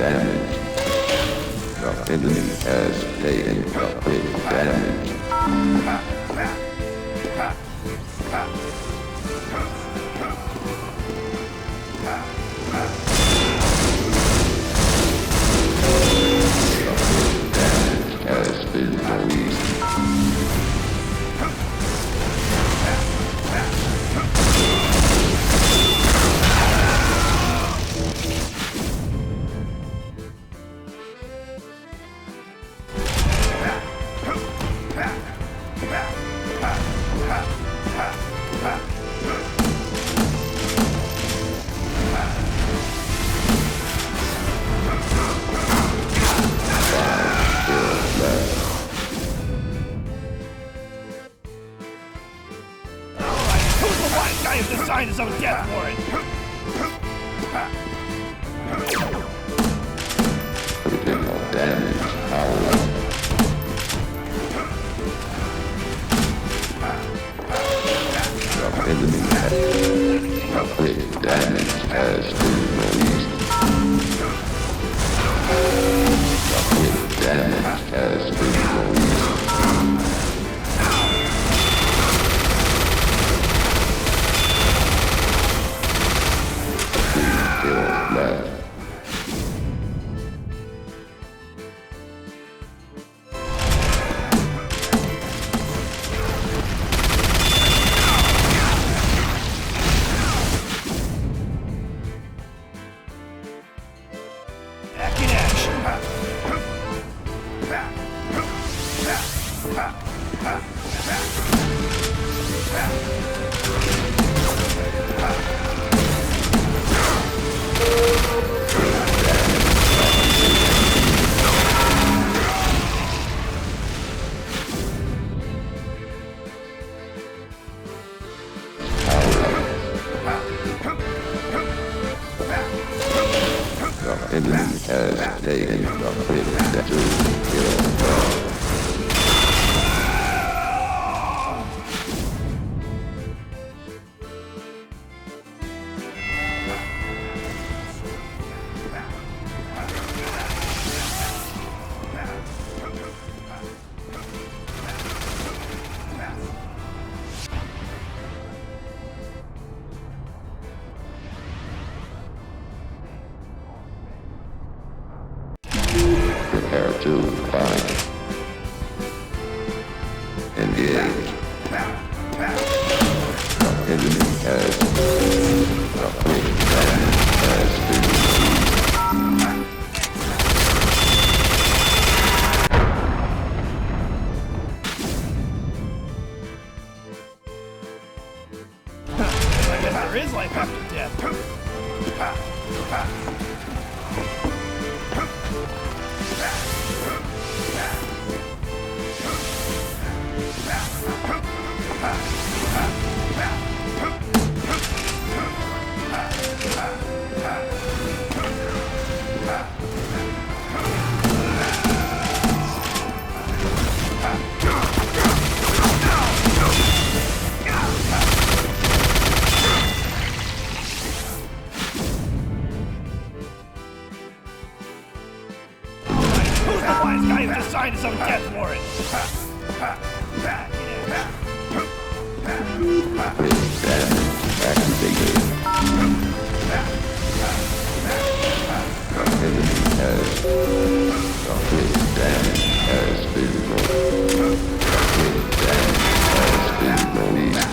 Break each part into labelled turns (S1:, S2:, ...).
S1: damage. The enemy has taken complete damage. Has been released.
S2: Guy has to sign his own death warrant.
S1: Critical damage. Power. The enemy has complete damage has been released. Complete damage has been released. Left.
S2: Back in action.
S1: The enemy has taken complete damage. Prepare to fight. Engage. The enemy has complete damage has been released.
S2: I guess there is life after death. Who's the wise guy who has to sign his own death warrant?
S1: Complete damage activated. The enemy has complete damage has been released. Complete damage has been released.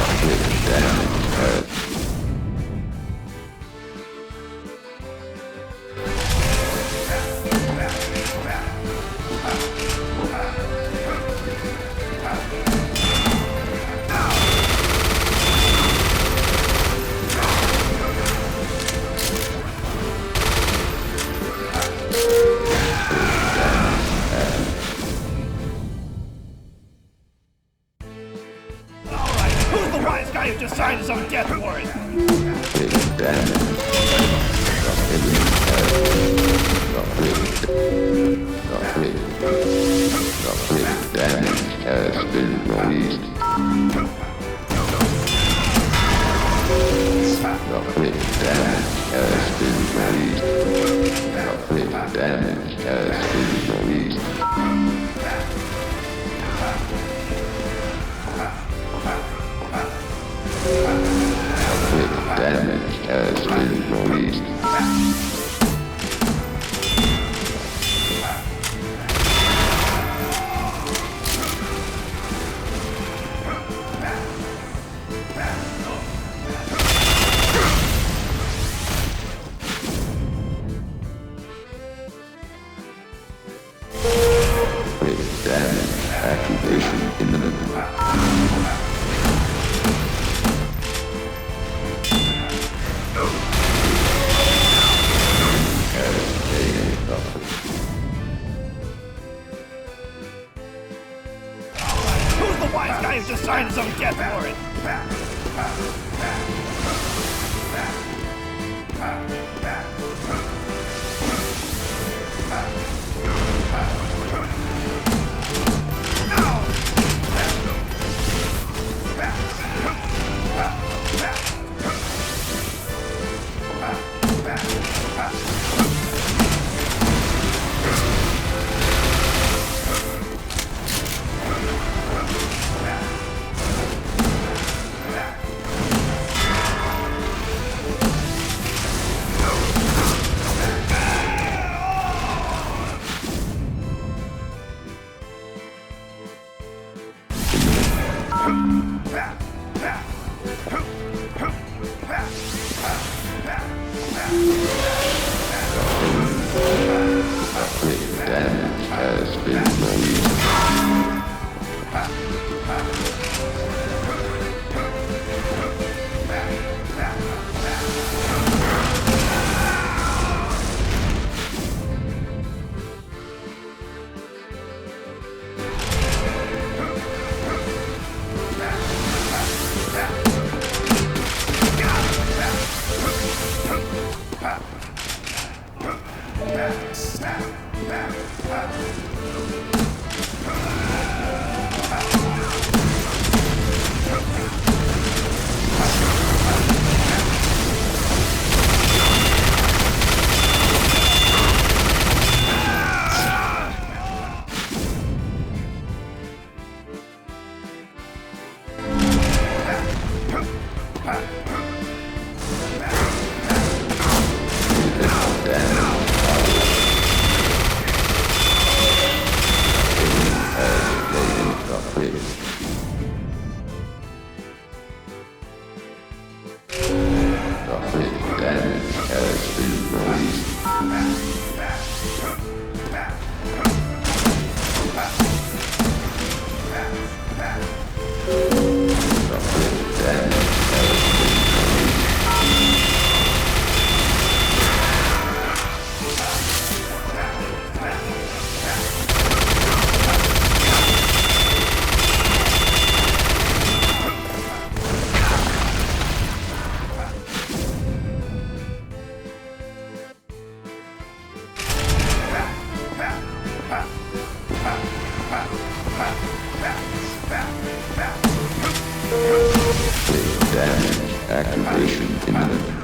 S1: Complete damage
S2: for it.
S1: Critical damage. The damage has been released. Damage has been released. Damage has been released. Damage activation imminent.
S2: Who's the wise guy who just signed his own death warrant? Damage has been released. Damage has been released. Damage activation imminent.